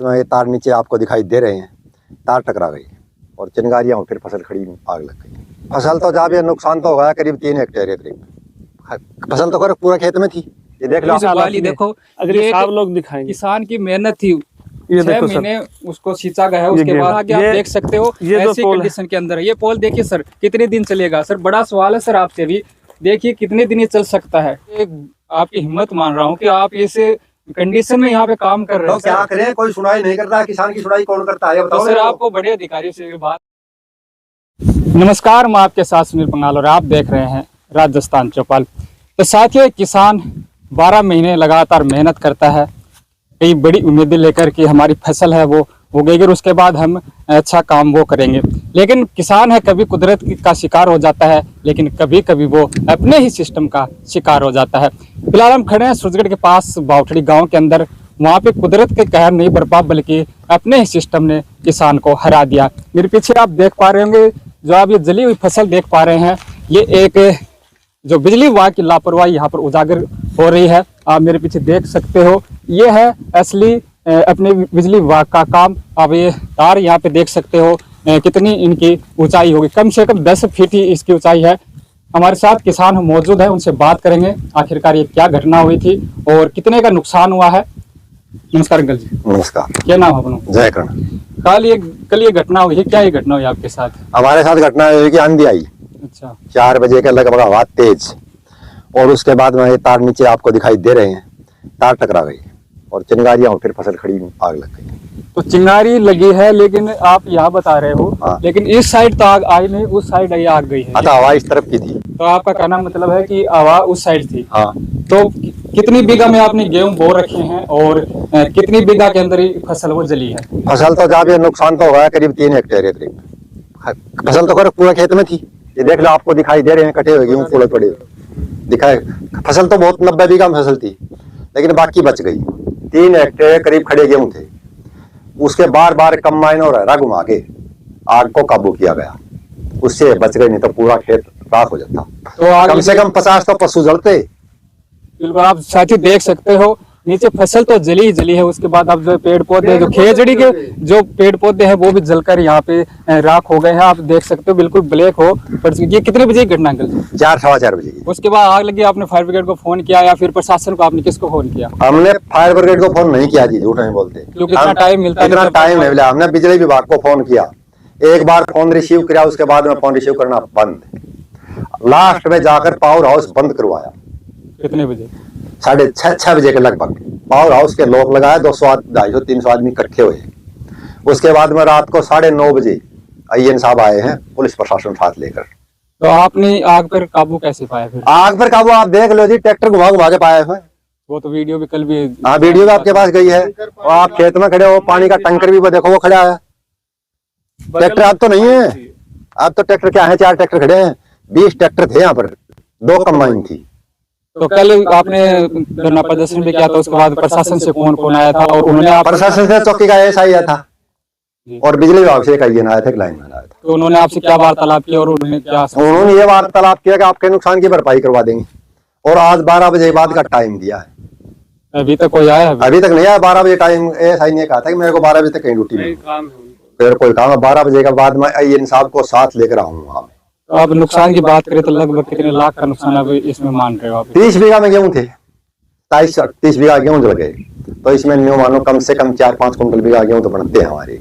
ये तार नीचे आपको दिखाई दे रहे हैं, तार टकरा गई और चिंगारियां फिर फसल खड़ी आग लग गई। फसल तो जहाँ भी नुकसान तो हो गया, करीब 3 हेक्टेयर है करीब। फसल तो कर पूरा खेत में थी। ये देख लो, देखो अगर ये सब लोग दिखाएंगे, किसान की मेहनत थी, ये 6 महीने उसको सींचा गया है। उसके बाद आगे आप देख सकते हो ऐसी कंडीशन के अंदर ये पोल देखिए सर, कितने दिन चलेगा सर? बड़ा सवाल है सर आपसे भी। देखिए कितने दिन ये चल सकता है। आपकी हिम्मत मान रहा हूँ कि आप इसे कंडीशन में यहाँ पे काम कर रहे हैं। तो क्या करें, कोई सुनाई नहीं करता है। किसान की सुनाई कौन करता है? तो सर आपको बड़े अधिकारियों से बात। नमस्कार, मैं आपके साथ सुनील पंगाल और आप देख रहे हैं राजस्थान चौपाल। तो साथियों, किसान 12 महीने लगातार मेहनत करता है, कई बड़ी उम्मीदें लेकर कि हमारी फसल है वो उगेगी और उसके बाद हम अच्छा काम वो करेंगे। लेकिन किसान है, कभी कुदरत का शिकार हो जाता है, लेकिन कभी कभी वो अपने ही सिस्टम का शिकार हो जाता है। फिलहाल हम खड़े हैं सूरजगढ़ के पास बावठड़ी गांव के अंदर। वहाँ पे कुदरत के कहर नहीं बरपा, बल्कि अपने ही सिस्टम ने किसान को हरा दिया। मेरे पीछे आप देख पा रहे होंगे, जो आप ये जली हुई फसल देख पा रहे हैं, ये एक जो बिजली विभाग की लापरवाही यहाँ पर उजागर हो रही है। आप मेरे पीछे देख सकते हो, ये है असली अपने बिजली विभाग का काम। अब ये तार यहाँ पे देख सकते हो कितनी इनकी ऊंचाई होगी, कम से कम 10 फीट ही इसकी ऊंचाई है। हमारे साथ किसान मौजूद है, उनसे बात करेंगे आखिरकार ये क्या घटना हुई थी और कितने का नुकसान हुआ है। नमस्कार अंकल जी। नमस्कार। क्या नाम है अपना? जय कर्ण। कल ये घटना हुई है, क्या ये घटना हुई आपके साथ? हमारे साथ घटना हुई कि आंधी आई। अच्छा। 4 बजे के लगभग हवा तेज, और उसके बाद में ये तार नीचे आपको दिखाई दे रहे हैं, तार टकरा गई और चिंगारियां फिर फसल खड़ी आग लग गई। तो चिंगारी लगी है, लेकिन आप यहाँ बता रहे हो हाँ। लेकिन इस साइड तो आग आई नहीं, उस साइड ये आग गई है। तो हवा इस तरफ की थी। तो आपका कहना मतलब है कि हवा उस साइड थी। हाँ। तो कितनी बीघा में आपने गेहूं बो रखे हैं और कितनी बीघा के अंदर ही फसल वो जली है? फसल तो जहाँ भी नुकसान तो हो गया, करीब 3 हेक्टेयर है करीब। फसल तो कर पूरा खेत में थी। ये देख लो, आपको दिखाई दे रहे हैं कटे हुए गेहूं पूरे पड़े दिखाए। फसल तो बहुत 90 बीघा में फसल थी, लेकिन बाकी बच गई। 3 हेक्टेयर करीब खड़े गेहूं थे। उसके बार बार कंबाइन और हरा घुमा के आग को काबू किया गया, उससे बच गई, नहीं तो पूरा खेत राख हो जाता। तो कम से कम 50 तो पशु जलते। बिल्कुल, आप साथी देख सकते हो नीचे फसल तो जली ही जली है। उसके बाद अब जो पेड़ पौधे, जो खेजड़ी के जो पेड़ पौधे हैं वो भी जलकर यहाँ पे राख हो गए हैं। आप देख सकते हो बिल्कुल ब्लैक हो। पर ये कितने बजे की घटना अंकल? 4 सवा 4 बजे। उसके बाद आग लगी, आपने फायर ब्रिगेड को फोन किया या फिर प्रशासन को? आपने किसको फोन किया? हमने फायर ब्रिगेड को फोन नहीं किया जी, झूठ नहीं बोलते। इतना टाइम मिलता, इतना टाइम नहीं मिला। हमने बिजली विभाग को फोन किया, एक बार फोन रिसीव किया, उसके बाद में फोन रिसीव करना बंद। लास्ट में जाकर पावर हाउस बंद करवाया। कितने बजे? 6:30 बजे के लगभग पावर हाउस के लॉक लगाया। 200, 250, 300 आदमी इकट्ठे हुए। उसके बाद में रात को 9:30 बजे IN साहब आए हैं, पुलिस प्रशासन साथ लेकर। तो आपने आग पर काबू कैसे पाया फिर? आग पर काबू आप देख लो जी, ट्रैक्टर घुमा घुमा के पाया है। वो तो वीडियो भी कल भी, हाँ वीडियो भी आपके पास गई है। और आप खेत में खड़े हो, पानी का टंकर भी वो देखो वो खड़ा है। ट्रैक्टर अब तो नहीं है, अब तो ट्रैक्टर क्या है, 4 ट्रैक्टर खड़े हैं। 20 ट्रैक्टर थे यहाँ पर, 2 कंबाइन थी। तो कल आपने धरना प्रदर्शन भी किया था, उसके बाद प्रशासन से कौन आया था? और उन्होंने प्रशासन से चौकी का एसआई आया था और बिजली विभाग से एक IN आया था, एक लाइनमैन आया था। तो उन्होंने आपसे क्या वार्तालाप किया और उन्होंने क्या? उन्होंने ये वार्तालाप किया कि आपके नुकसान की भरपाई करवा देंगे, और आज 12 बजे बाद का टाइम दिया है। अभी तक कोई आया है? अभी तक नहीं आया। 12 बजे टाइम एसआई ने कहा था कि मेरे को 12 बजे तक कहीं ड्यूटी में फिर कोई काम है। 12 बजे के बाद मैं IN साहब को साथ लेकर आऊंगा। तो आप नुकसान की बात करें तो लगभग कितने लाख का नुकसान आप इसमें मान रहे हो आप? 30 बीघा में गेहूं थे, 30 बीघा गेहूं जल गए। तो इसमें न्यू मानो कम से कम 4-5 कुंटल बीघा गेहूं तो बनते हैं हमारे।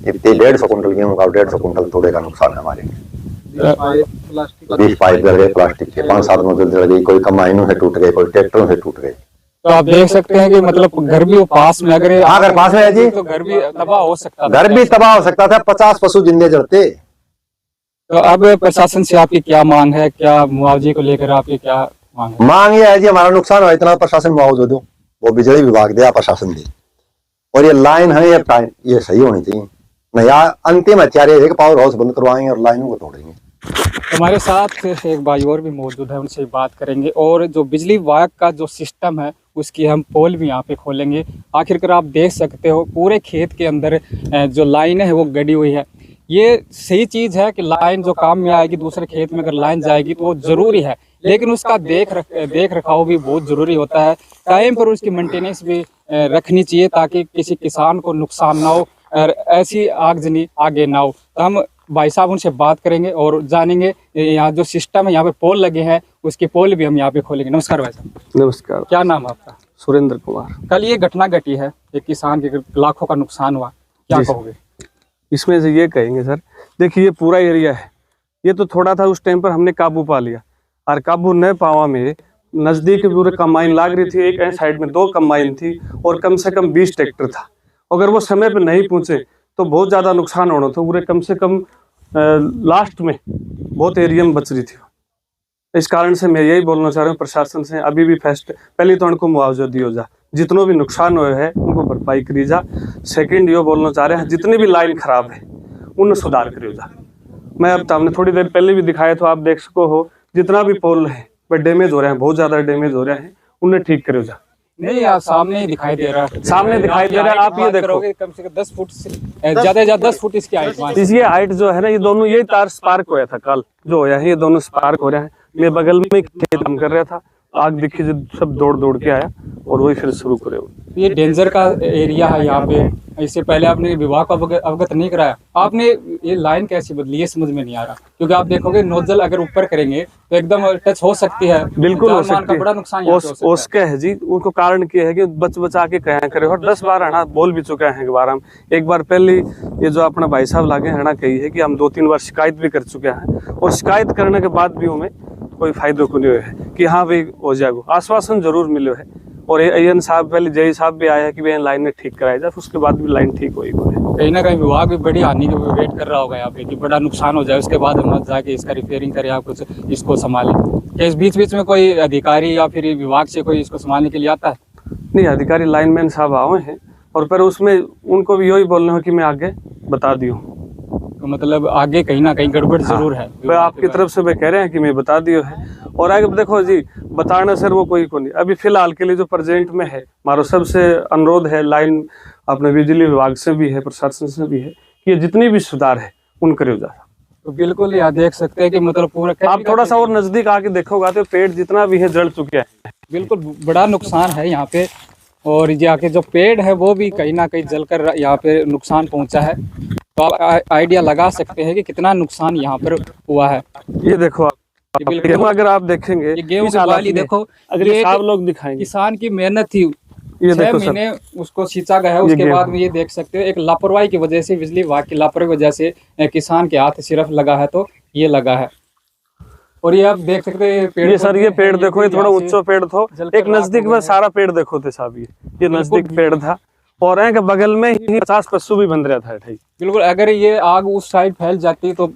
150 कुंटल गेहूं का 150 कुंटल थोड़े का नुकसान है हमारे। 20 पाइप जल गए प्लास्टिक के, 5-7 नोजल जल गई, कोई कंबाइनों से टूट गए, कोई ट्रैक्टरों से टूट गए। तो आप देख सकते हैं कि मतलब घर भी पास में, अगर घर पास में है जी, तो घर भी तबाह हो सकता था। घर भी तबाह हो सकता था। 50 पशु जिंदे जलते। तो अब प्रशासन से आपकी क्या मांग है? क्या मुआवजे को लेकर आपकी क्या मांग है? मांग ये है जी, हमारा नुकसान हो इतना प्रशासन मुआवजा दो, वो बिजली विभाग दे, प्रशासन दे। और ये लाइन है, ये सही होनी चाहिए। नहीं अंतिम हथियार है कि पावर हाउस बंद करवाएंगे और लाइनों को तोड़ेंगे। हमारे साथ एक भाई और भी मौजूद है, उनसे बात करेंगे और जो बिजली विभाग का जो सिस्टम है उसकी हम पोल भी यहाँ पे खोलेंगे। आखिरकार आप देख सकते हो पूरे खेत के अंदर जो लाइन है वो गड़ी हुई है। ये सही चीज़ है कि लाइन जो काम में आएगी, दूसरे खेत में अगर लाइन जाएगी तो वो ज़रूरी है, लेकिन उसका देख रखाव भी बहुत ज़रूरी होता है। टाइम पर उसकी मेंटेनेंस भी रखनी चाहिए ताकि किसी किसान को नुकसान ना हो और ऐसी आगजनी आगे ना हो। तो हम भाई साहब उनसे बात करेंगे और जानेंगे यहाँ जो सिस्टम है, यहाँ पे पोल लगे हैं, उसके पोल भी हम यहाँ पे खोलेंगे। नमस्कार भाई साहब। नमस्कार। क्या नाम है आपका? सुरेंद्र कुमार। कल ये घटना घटी है, एक किसान के लाखों का नुकसान हुआ, क्या जी कहोगे? इसमें से ये कहेंगे सर, देखिए ये पूरा एरिया है, ये तो थोड़ा था, उस टाइम पर हमने काबू पा लिया, और काबू न पावा में नजदीक पूरे कंबाइन लाग रही थी, एक साइड में 2 कंबाइन थी और कम से कम 20 ट्रैक्टर था। अगर वो समय पर नहीं पहुंचे तो बहुत ज्यादा नुकसान होना था। पूरे कम से कम लास्ट में बहुत एरिया में बच रही थी। इस कारण से मैं यही बोलना चाह रहा हूँ प्रशासन से, अभी भी पहले तो उनको मुआवजा दियो जा, जितनों भी नुकसान हुए है उनको भरपाई करी जा। सेकंड ये बोलना चाह रहे हैं, जितनी भी लाइन खराब है उन्हें सुधार करियो जा। मैं अब हमने थोड़ी देर पहले भी दिखाया, तो आप देख सको हो जितना भी पोल है वह डैमेज हो रहे हैं, बहुत ज्यादा डैमेज हो रहे हैं, उन्हें ठीक करियो जा। नहीं यार, सामने ही दिखाई दे रहा है, सामने दिखाई दे रहा है, आप ये देखो कम से कम 10 फुट से ज्यादा 10 फुट इसकी हाइट। इसकी हाइट जो है ना, ये दोनों यही तार स्पार्क होया था कल जो होया है, ये दोनों स्पार्क हो रहे हैं। मैं बगल में खेत काम कर रहा था, आग दिखी, सब दौड़ के आया और वही फिर शुरू करे। ये डेंजर का एरिया है यहाँ पे, इससे पहले आपने विभाग को अवगत नहीं कराया, आपने ये लाइन कैसी बदली, ये समझ में नहीं आ रहा। क्योंकि आप देखोगे नोजल अगर ऊपर करेंगे तो एकदम टच हो सकती है, बिल्कुल हो सकती है, बड़ा नुकसान उसके है जी। उनको कारण क्या है कि बचा के कहा करे, और 10 बार हना बोल भी चुका है। एक बार पहले ये जो अपना भाई साहब लागे हना कही है कि हम 2-3 बार शिकायत भी कर चुके हैं, और शिकायत करने के बाद भी हमें कोई फायदा को नहीं हुआ है कि हाँ भाई हो जाएगा। आश्वासन जरूर मिले है, और एन साहब पहले जय साहब भी आया है कि भाई लाइन में ठीक कराया जाए, उसके बाद भी लाइन ठीक होगी। कहीं ना कहीं विभाग भी बड़ी हानि के वेट कर रहा होगा यहाँ पे कि बड़ा नुकसान हो जाए, उसके बाद हम जाके इसका रिपेयरिंग करें या कुछ इसको संभालें। क्या इस बीच में कोई अधिकारी या फिर विभाग से कोई इसको संभालने के लिए आता है? नहीं, अधिकारी लाइनमैन साहब आए हैं, और पर उसमें उनको भी यही बोलना है कि मैं आगे बता दी हूँ। तो मतलब आगे कहीं ना कहीं गड़बड़ जरूर है। तो आपकी तरफ से वे कह रहे हैं कि मैं बता दियो है, और आगे देखो जी बताना सर वो कोई को नहीं। अभी फिलहाल के लिए जो प्रेजेंट में है, हमारा सबसे अनुरोध है लाइन अपने बिजली विभाग से भी है, प्रशासन से भी है, कि ये जितनी भी सुधार है उन करियो जा। तो बिल्कुल यहाँ देख सकते हैं कि मतलब पूरा, आप थोड़ा सा और नजदीक आके देखोगे तो पेड़ जितना भी है जड़ चुके हैं, बिल्कुल बड़ा नुकसान है यहाँ पे। और ये आके जो पेड़ है वो भी कहीं ना कहीं जलकर यहाँ पे नुकसान पहुंचा है। तो आप आइडिया लगा सकते हैं कि कितना नुकसान यहाँ पर हुआ है। ये देखो आप, अगर आप देखेंगे ये गेहूं की बाली देखो, अगर ये सब लोग दिखाएंगे, किसान की मेहनत थी, ये 6 महीने उसको सींचा गया है। उसके बाद में ये देख सकते हो एक लापरवाही की वजह से, बिजली विभाग की लापरवाही की वजह से किसान के हाथ सिर्फ लगा है तो ये लगा है। और ये आप देख सकते हैं पेड़, ये सर ये पेड़ देखो, ये थोड़ा ऊंचा पेड़ था, एक नजदीक में सारा पेड़ देखो थे साहब, ये नजदीक पेड़ था, और के बगल में ही 50 पशु भी बंध रहा था। बिल्कुल, अगर ये आग उस साइड फैल जाती तो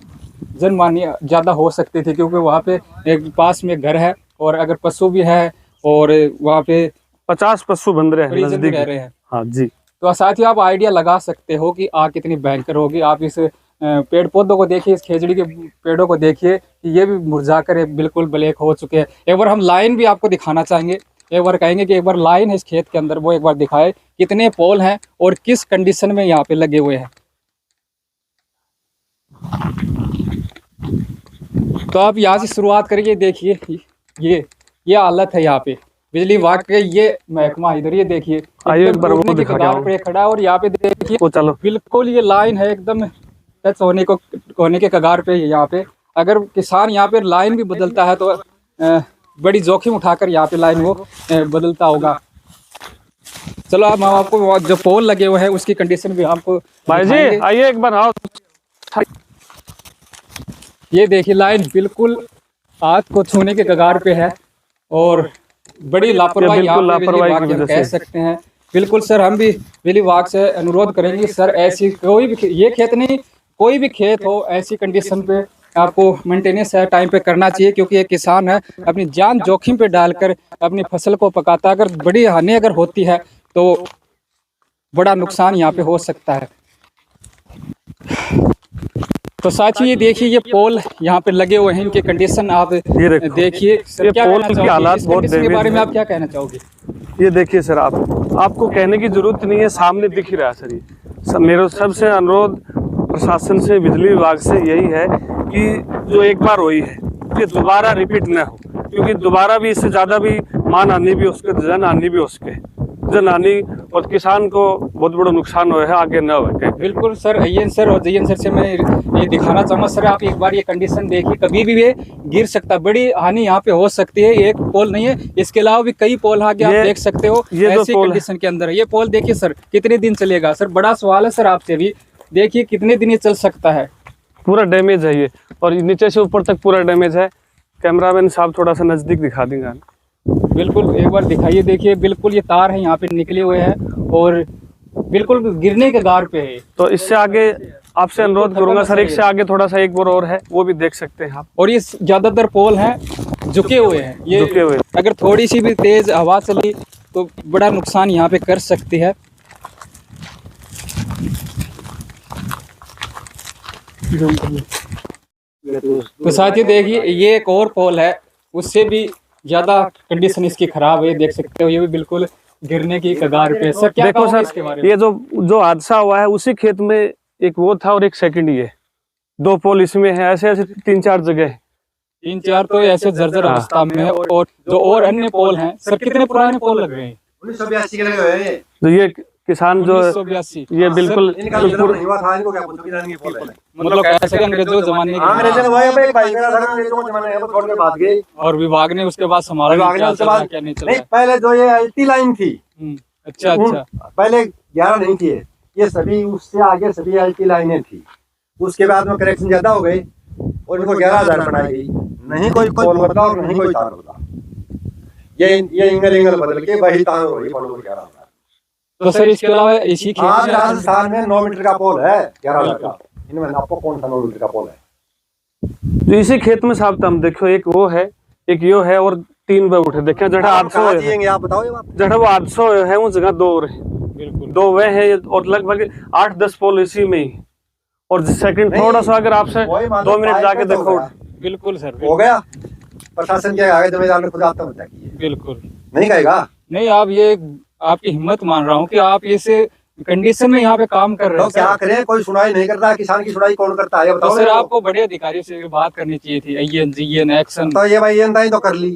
जनमानी ज्यादा हो सकती थी, क्योंकि वहाँ पे एक पास में घर है और अगर पशु भी है और वहाँ पे 50 पशु बंध रहे हैं, नजदीक रह रहे हैं। हाँ जी। तो साथ ही आप आइडिया लगा सकते हो कि आग कितनी भयंकर होगी। आप इस पेड़ पौधों को देखिए, इस खेजड़ी के पेड़ों को देखिए, ये भी मुरझा कर बिल्कुल ब्लैक हो चुके हैं। एक बार हम लाइन भी आपको दिखाना चाहेंगे, एक बार कहेंगे कि एक बार लाइन है इस खेत के अंदर, वो एक बार दिखाए कितने पोल हैं और किस कंडीशन में यहाँ पे लगे हुए हैं। तो आप यहाँ से शुरुआत करिए, देखिए ये हालत है यहाँ पे बिजली विभाग के। ये महकमा इधर ये देखिए कगार पे खड़ा है, और यहाँ पे देखिए बिल्कुल ये लाइन है एकदम टच होने के कगार पे। यहाँ पे अगर किसान यहाँ पे लाइन भी बदलता है तो बड़ी जोखिम उठाकर यहाँ पे लाइन वो बदलता होगा। चलो अब हम आपको जो पोल लगे हुए हैं उसकी कंडीशन भी आपको भाई जी आइए एक बार आओ। ये देखिए लाइन बिल्कुल हाथ को छूने के कगार पे है, और बड़ी लापरवाही कह सकते हैं। बिल्कुल सर, हम भी बिजली विभाग से अनुरोध करेंगे सर, ऐसी कोई भी ये खेत नहीं, कोई भी खेत हो ऐसी कंडीशन पे आपको मेंटेनेंस है टाइम पे करना चाहिए, क्योंकि ये किसान है अपनी जान जोखिम पे डालकर अपनी फसल को पकाता है। अगर बड़ी हानि अगर होती है तो बड़ा नुकसान यहाँ पे हो सकता है। तो साथियों ये देखिए ये पोल यहाँ पे लगे हुए हैं, इनके कंडीशन आप देखिए। ये पोल की हालात बहुत इसके बारे में आप क्या कहना चाहोगे? ये देखिए सर, आपको कहने की जरूरत नहीं है, सामने दिख ही रहा है सर। ये मेरा सबसे अनुरोध प्रशासन से, बिजली विभाग से यही है कि जो एक बार हुई है ये दोबारा रिपीट न हो, क्योंकि दोबारा भी इससे ज़्यादा भी मान हानि भी हो सके, जन हानि भी हो सके, जन हानि और किसान को बहुत बड़ा नुकसान हुआ है, आगे न हो। बिल्कुल सर, अय्यन सर और जयन सर से मैं ये दिखाना चाहूँगा सर, आप एक बार ये कंडीशन देखिए, कभी भी ये गिर सकता है, बड़ी हानि यहाँ पे हो सकती है। एक पोल नहीं है, इसके अलावा भी कई पोल आगे आप देख सकते हो ऐसी कंडीशन के अंदर। ये पोल देखिए सर, कितने दिन चलेगा सर, बड़ा सवाल है सर आपसे भी, देखिए कितने दिन ये चल सकता है। पूरा डैमेज है ये, और नीचे से ऊपर तक पूरा डैमेज है। कैमरामैन साहब थोड़ा सा नज़दीक दिखा देंगे। बिल्कुल एक बार दिखाइए, देखिए बिल्कुल ये तार है यहाँ पे निकले हुए हैं और बिल्कुल गिरने के दार पे है। तो इससे आगे आपसे अनुरोध करूंगा सर, इससे आगे थोड़ा सा एक बार और है, वो भी देख सकते हैं आप। और ये ज्यादातर पोल हैं झुके हुए हैं, ये झुके हुए, अगर थोड़ी सी भी तेज हवा चली तो बड़ा नुकसान यहाँ पे कर सकती है। तो साथियों देखिए, ये एक और पोल है, उससे भी ज्यादा कंडीशन इसकी खराब है, देख सकते हो ये भी बिल्कुल गिरने की कगार पे। सर क्या देखो सर, इसके बारे में? ये जो हादसा हुआ है उसी खेत में एक वो था और एक सेकंड ये, दो पोल इसमें है, ऐसे ऐसे 3-4 जगह, 3-4 तो ऐसे जर्जर अवस्था में है। और जो और अन्य पोल हैं सर, कितने पुराने पोल लग रहे हैं? 1982 के लगे हुए हैं। तो ये किसान जो 1982 ये बिल्कुल मतलब ऐसे अंग्रेजों जमाने के और विभाग ने उसके बाद संभाला क्या नहीं चला। पहले जो ये एलटी लाइन थी, अच्छा अच्छा, पहले 11 नहीं थी ये सभी, उससे आगे सभी एलटी लाइनें थी। उसके बाद में करेक्शन ज्यादा हो गई और इनको 11,000 बनाई गई। नहीं कोई पोल बदला और नहीं कोई तार बदला, ये एंगल बदल के वही तार हो रही पोल 11,000। तो सर इसके अलावा इसी आज राजस्थान में 9 मीटर का पोल है 11,000 का। इनमें आपको कौन सा 9 मीटर का पोल है? जो इसी खेत में साहब हम देखो, एक वो है, एक यो है, और 3 वे उठे देखे जड़ा 800 आप बताओ, जड़ा वो 800 है, वो जगह 2 और है, बिल्कुल 2 वे है, और लगभग 8-10 पोल इसी में ही। और सेकंड थोड़ा सा अगर आपसे 2 मिनट जाके देखो, बिल्कुल सर हो गया। प्रशासन के आगे जिम्मेदार ने खुद आत्महत्या की है, बिल्कुल नहीं कहेगा। नहीं, आप ये आपकी हिम्मत मान रहा हूँ कि आप इसे कंडीशन में यहाँ पे काम कर रहे तो हैं। क्या करें, कोई सुनाई नहीं करता, किसान की सुनाई कौन करता है? तो सर आपको बड़े अधिकारियों से बात करनी चाहिए थी, INGN एक्शन। तो ये भाई ये तो कर ली।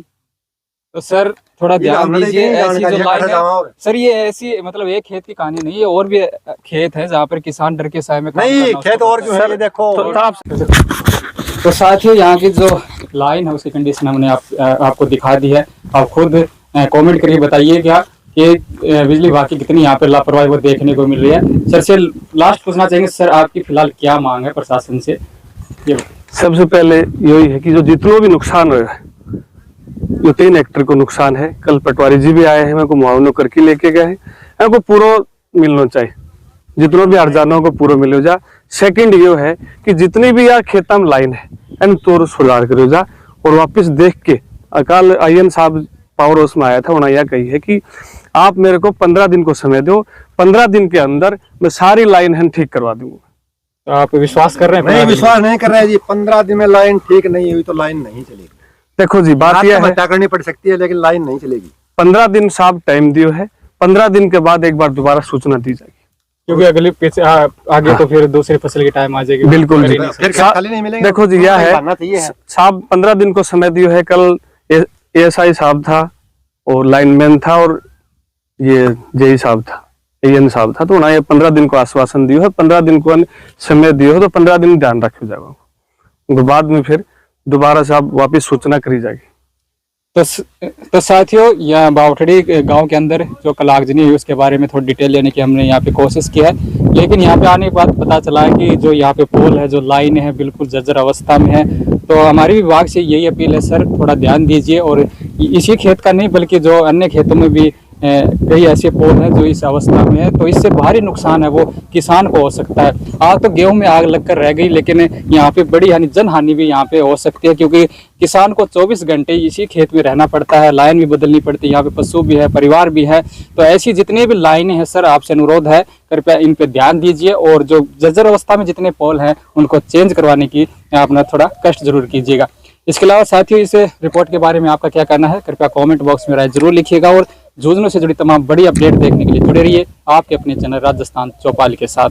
तो सर थोड़ा ध्यान दीजिए, ऐसी जो लाइन है सर, ये ऐसी मतलब एक खेत की कहानी नहीं है, और भी खेत है जहाँ पर किसान डर के साए में नहीं, खेत और क्यों है, ये देखो। तो साथियों यहाँ की जो लाइन है उसकी कंडीशन हमने आपको दिखा दी है। आप खुद कमेंट करके बताइए क्या कि बिजली विभाग की कितनी यहाँ पर लापरवाही वो देखने को मिल रही है। सर से लास्ट पूछना चाहेंगे सर, आपकी फिलहाल क्या मांग है प्रशासन से? ये सबसे पहले यही है कि जो जितना भी नुकसान हुआ है, जो 3 हेक्टेयर को नुकसान है, कल पटवारी जी भी आए हैं, मेरे को मुआवजा करके लेके गए हैं, हमको पूरा मिलना चाहिए, जितना भी अर्जानों को पूरा मिल जा। सेकंड ये है कि जितनी भी यार खेता में लाइन है इन तो सुधार करो जा, और वापस देख के अकाल IN साहब पावर हाउस में आया था, उन्होंने यह कही है कि आप मेरे को 15 दिन को समय दो, 15 दिन के अंदर मैं सारी लाइन है ठीक करवा दूंगा। तो आप विश्वास कर रहे हैं? नहीं, विश्वास नहीं कर रहे हैं जी। 15 दिन में लाइन ठीक नहीं हुई तो लाइन नहीं चलेगी। देखो जी, बात यह है करनी पड़ सकती है लेकिन लाइन नहीं चलेगी। 15 दिन साहब टाइम दियो है, 15 दिन के बाद एक बार दोबारा सूचना दी जाएगी, क्योंकि अगली पीछे आगे तो फिर दूसरी फसल की टाइम आ जाएगी। बिल्कुल जी। खाली नहीं मिलेगा। देखो जी, यह है साहब 15 दिन को समय दियो है। कल ASI साहब था और लाइनमैन था और ये JE साहब था, AN साहब था, तो उन्होंने 15 दिन को आश्वासन दियो है, 15 दिन को समय दियो है, तो 15 दिन ध्यान रखा जाएगा, तो बाद में फिर दोबारा से आप वापिस सूचना करी जाएगी। तो साथियों, यहाँ बावठड़ी गांव के अंदर जो कल आगजनी हुई उसके बारे में थोड़ी डिटेल लेने की हमने यहाँ पे कोशिश की है, लेकिन यहाँ पे आने के बाद पता चला है कि जो यहाँ पे पोल है, जो लाइन है, बिल्कुल जर्जर अवस्था में है। तो हमारी विभाग से यही अपील है सर, थोड़ा ध्यान दीजिए, और इसी खेत का नहीं बल्कि जो अन्य खेतों में भी कई ऐसे पोल हैं जो इस अवस्था में है, तो इससे भारी नुकसान है वो किसान को हो सकता है। आज तो गेहूं में आग लगकर रह गई, लेकिन यहाँ पे बड़ी हानि, जन हानि भी यहाँ पे हो सकती है, क्योंकि किसान को 24 घंटे इसी खेत में रहना पड़ता है, लाइन भी बदलनी पड़ती है, यहाँ पे पशु भी है, परिवार भी है। तो ऐसी जितनी भी लाइनें हैं सर, आपसे अनुरोध है कृपया इन पे ध्यान दीजिए, और जो जर्जर अवस्था में जितने पोल हैं उनको चेंज करवाने की अपना थोड़ा कष्ट जरूर कीजिएगा। इसके अलावा साथियों, इस रिपोर्ट के बारे में आपका क्या कहना है कृपया कमेंट बॉक्स में राय जरूर लिखिएगा, और झुंझुनू से जुड़ी तमाम बड़ी अपडेट देखने के लिए जुड़े रहिए आपके अपने चैनल राजस्थान चौपाल के साथ।